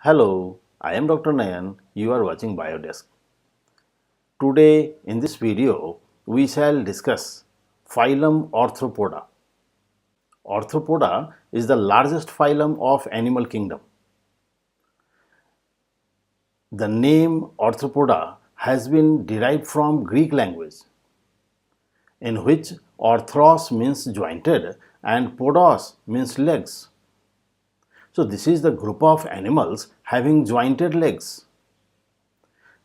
Hello, I am Dr. Nayan. You are watching Biodesk. Today in this video, we shall discuss phylum Arthropoda. Arthropoda is the largest phylum of animal kingdom. The name Arthropoda has been derived from Greek language, in which arthros means jointed and podos means legs. So this is the group of animals having jointed legs.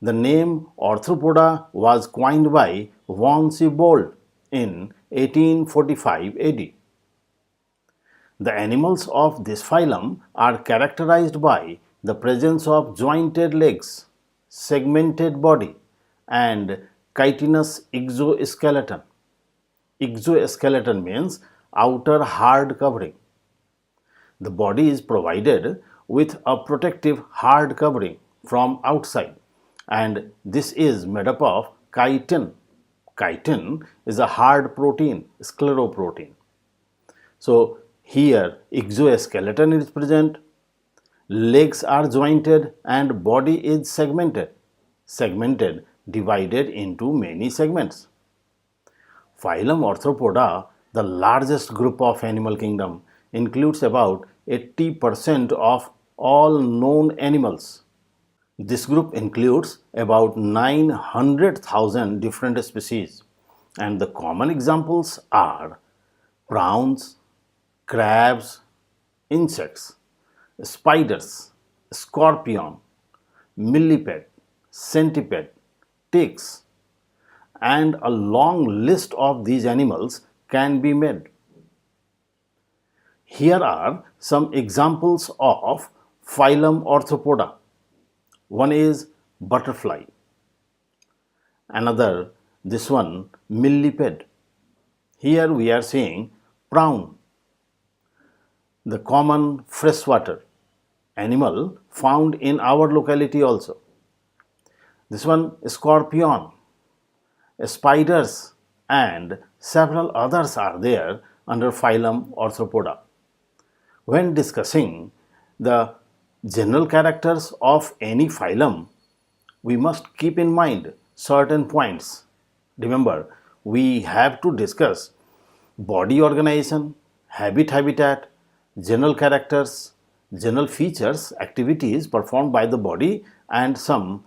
The name Arthropoda was coined by von Siebold in 1845 AD. The animals of this phylum are characterized by the presence of jointed legs, segmented body, and chitinous exoskeleton. Exoskeleton means outer hard covering. The body is provided with a protective hard covering from outside, and this is made up of chitin. Chitin is a hard protein, scleroprotein. So here exoskeleton is present, legs are jointed and body is segmented, divided into many segments. Phylum Arthropoda, the largest group of animal kingdom, includes about 80% of all known animals. This group includes about 900,000 different species, and the common examples are prawns, crabs, insects, spiders, scorpion, millipede, centipede, ticks, and a long list of these animals can be made. Here are some examples of phylum Arthropoda. One is butterfly, another this one millipede. Here we are seeing prawn, the common freshwater animal found in our locality also. This one scorpion, spiders, and several others are there under phylum Arthropoda. When discussing the general characters of any phylum, we must keep in mind certain points. Remember, we have to discuss body organization, habitat, general characters, general features, activities performed by the body, and some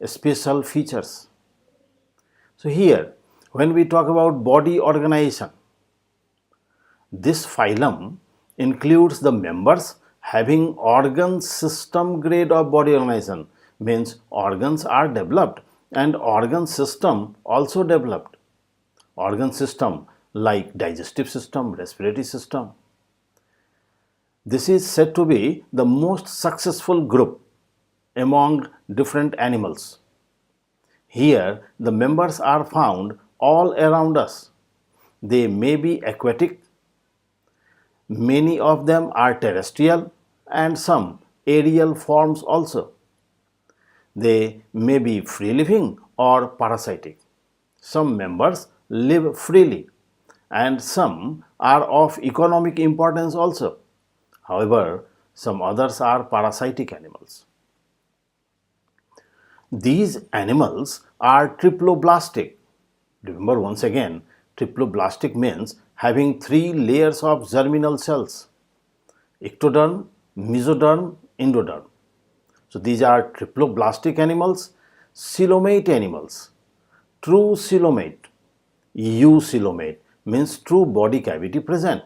special features. So here, when we talk about body organization, this phylum includes the members having organ system grade of body organization, means organs are developed and organ system also developed. Organ system like digestive system, respiratory system. This is said to be the most successful group among different animals. Here the members are found all around us. They may be aquatic, many of them are terrestrial, and some aerial forms also. They may be free living or parasitic. Some members live freely and some are of economic importance also. However, some others are parasitic animals. These animals are triploblastic. Remember once again, triploblastic means having 3 layers of germinal cells: ectoderm, mesoderm, endoderm. So these are triploblastic animals. Coelomate animals, true coelomate, eucoelomate means true body cavity present.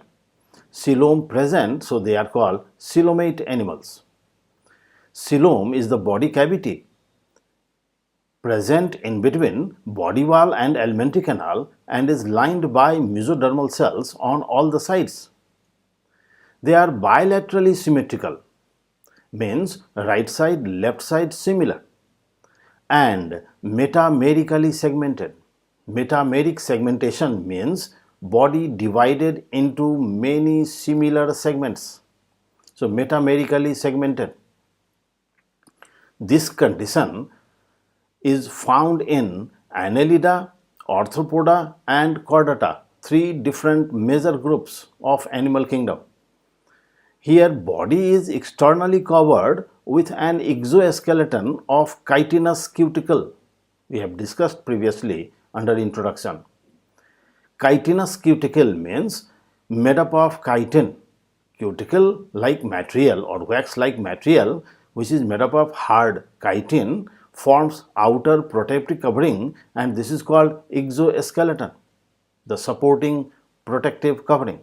Coelom present, so they are called coelomate animals. Coelom is the body cavity present in between body wall and alimentary canal and is lined by mesodermal cells on all the sides. They are bilaterally symmetrical, means right side, left side similar, and metamerically segmented. Metameric segmentation means body divided into many similar segments. So metamerically segmented. This condition is found in Annelida, Arthropoda, and Chordata, 3 different major groups of animal kingdom. Here body is externally covered with an exoskeleton of chitinous cuticle. We have discussed previously under introduction. Chitinous cuticle means made up of chitin, cuticle like material or wax like material which is made up of hard chitin forms outer protective covering, and this is called exoskeleton, the supporting protective covering.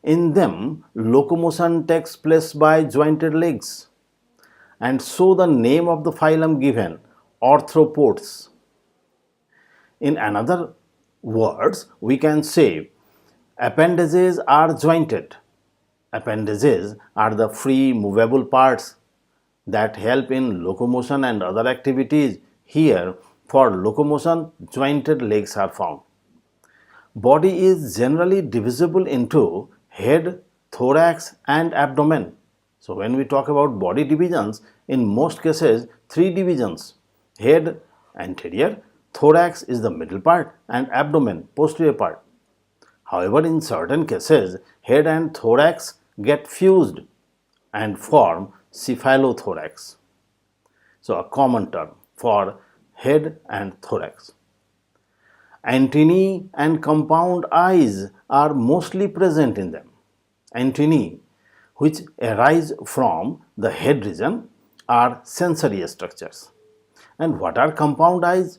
In them, locomotion takes place by jointed legs, and so the name of the phylum given, Arthropods. In another words, we can say appendages are jointed. Appendages are the free movable parts that help in locomotion and other activities. Here, for locomotion, jointed legs are found. Body is generally divisible into head, thorax and abdomen. So when we talk about body divisions, in most cases 3 divisions: head, anterior, thorax is the middle part and abdomen, posterior part. However, in certain cases, head and thorax get fused and form cephalothorax. So a common term for head and thorax. Antennae and compound eyes are mostly present in them. Antennae, which arise from the head region, are sensory structures. And what are compound eyes?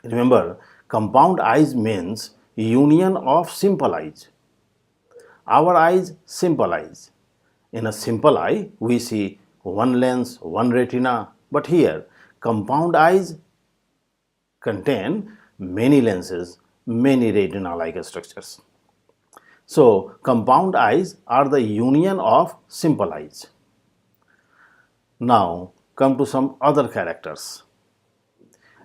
Remember, compound eyes means union of simple eyes. Our eyes, simple eyes. In a simple eye, we see one lens, one retina, but here compound eyes contain many lenses, many retina-like structures. So, compound eyes are the union of simple eyes. Now, come to some other characters.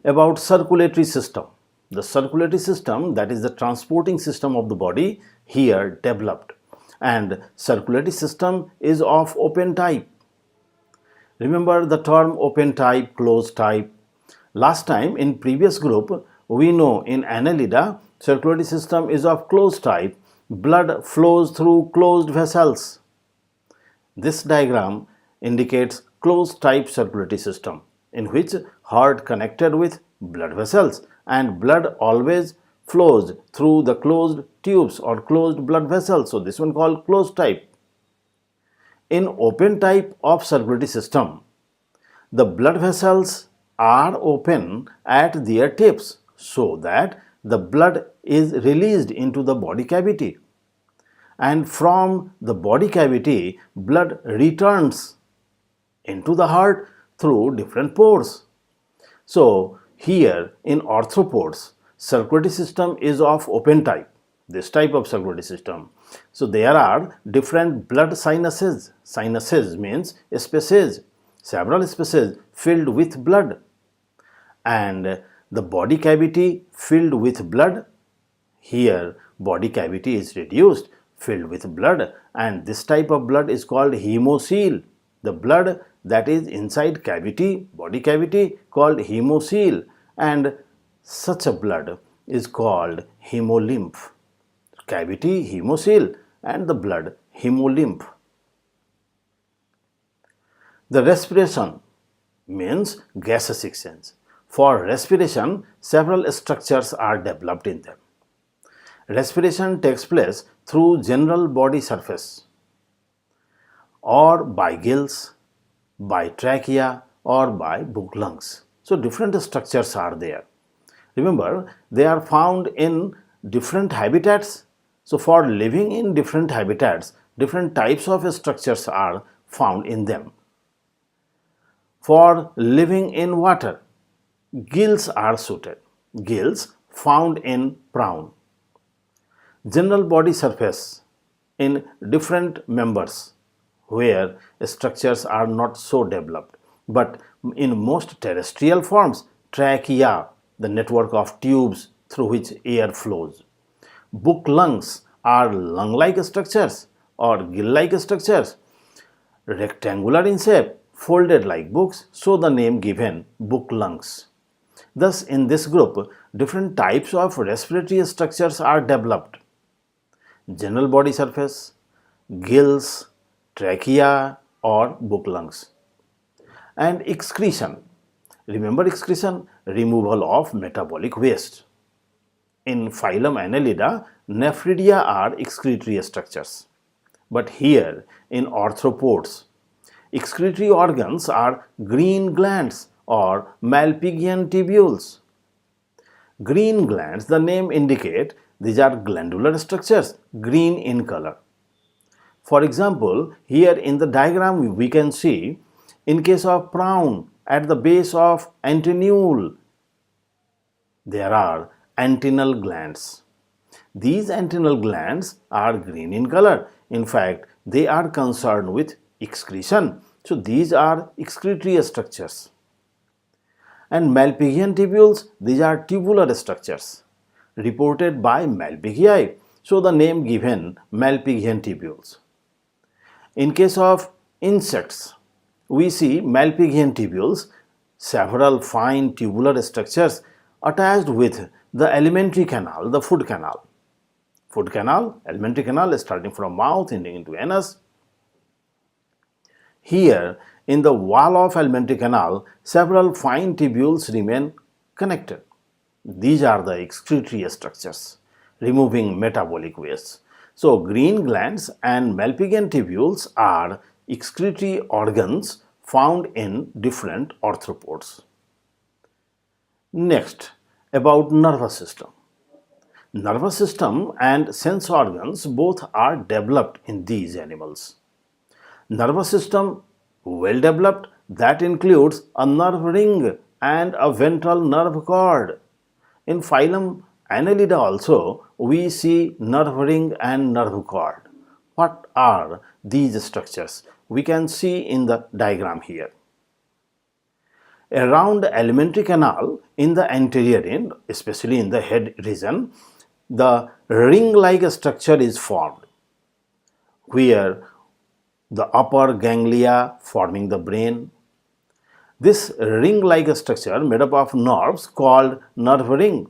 About circulatory system. The circulatory system, that is the transporting system of the body, here developed. And circulatory system is of open type. Remember the term open type, closed type. Last time in previous group, we know in Annelida, circulatory system is of closed type. Blood flows through closed vessels. This diagram indicates closed type circulatory system in which heart connected with blood vessels and blood always flows through the closed tubes or closed blood vessels. So this one called closed type. In open type of circulatory system, the blood vessels are open at their tips so that the blood is released into the body cavity, and from the body cavity blood returns into the heart through different pores. So here in arthropods, circulatory system is of open type, this type of circulatory system. So there are different blood sinuses. Sinuses means spaces, several spaces filled with blood, and the body cavity filled with blood. Here body cavity is reduced, filled with blood, and this type of blood is called hemocoel. The blood that is inside cavity, body cavity, called hemocoel, and such a blood is called hemolymph. Cavity, hemocoel, and the blood, hemolymph. The respiration means gaseous exchange. For respiration, several structures are developed in them. Respiration takes place through general body surface or by gills, by trachea or by book lungs. So different structures are there. Remember, they are found in different habitats. So for living in different habitats, different types of structures are found in them. For living in water, gills are suited. Gills found in prawn. General body surface in different members where structures are not so developed, but in most terrestrial forms, trachea, the network of tubes through which air flows. Book lungs are lung-like structures or gill-like structures, rectangular in shape, folded like books, so the name given book lungs. Thus, in this group, different types of respiratory structures are developed. General body surface, gills, trachea or book lungs. And excretion. Remember excretion? Removal of metabolic waste. In phylum Annelida, nephridia are excretory structures. But here in arthropods, excretory organs are green glands or Malpighian tubules. Green glands, the name indicate, these are glandular structures, green in color. For example, here in the diagram we can see, in case of prawn, at the base of antennule, there are antennal glands. These antennal glands are green in color. In fact, they are concerned with excretion. So these are excretory structures. And Malpighian tubules, these are tubular structures reported by Malpighi. So the name given Malpighian tubules. In case of insects, we see Malpighian tubules, several fine tubular structures attached with the alimentary canal, the food canal. Food canal, alimentary canal starting from mouth ending into anus. Here, in the wall of alimentary canal, several fine tubules remain connected. These are the excretory structures, removing metabolic waste. So, green glands and Malpighian tubules are excretory organs found in different arthropods. Next, about nervous system. Nervous system and sense organs both are developed in these animals. Nervous system well developed, that includes a nerve ring and a ventral nerve cord. In phylum Annelida also we see nerve ring and nerve cord. What are these structures? We can see in the diagram here. Around the alimentary canal in the anterior end, especially in the head region, the ring-like structure is formed, where the upper ganglia forming the brain. This ring-like structure made up of nerves called nerve ring,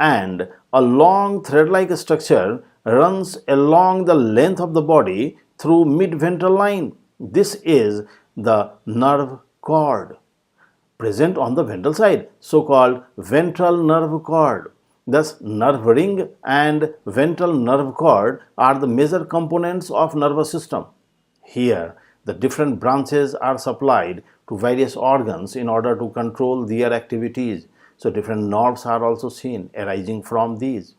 and a long thread-like structure runs along the length of the body through mid-ventral line. This is the nerve cord present on the ventral side, so-called ventral nerve cord. Thus, nerve ring and ventral nerve cord are the major components of nervous system. Here, the different branches are supplied to various organs in order to control their activities. So, different nerves are also seen arising from these.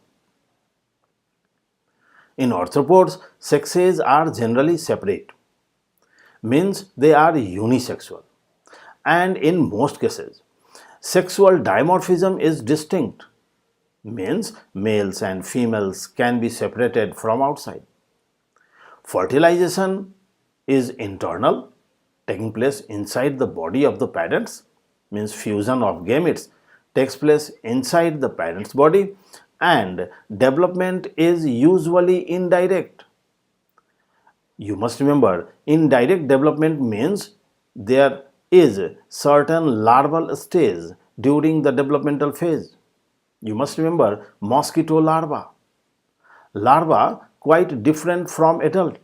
In arthropods, sexes are generally separate, means they are unisexual. And in most cases, sexual dimorphism is distinct, means males and females can be separated from outside. Fertilization is internal, taking place inside the body of the parents, means fusion of gametes takes place inside the parent's body, and development is usually indirect. You must remember, indirect development means there is certain larval stage during the developmental phase. You must remember mosquito larva. Larva quite different from adult,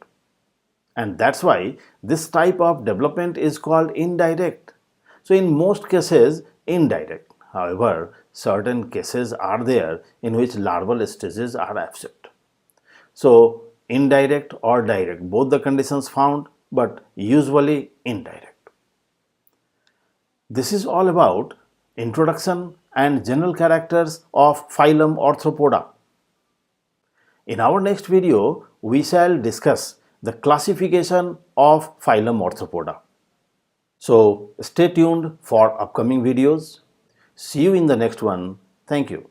and that's why this type of development is called indirect. So in most cases indirect. However, certain cases are there in which larval stages are absent. So indirect or direct, both the conditions found, but usually indirect. This is all about introduction and general characters of phylum Arthropoda. In our next video, we shall discuss the classification of phylum Arthropoda. So stay tuned for upcoming videos. See you in the next one. Thank you.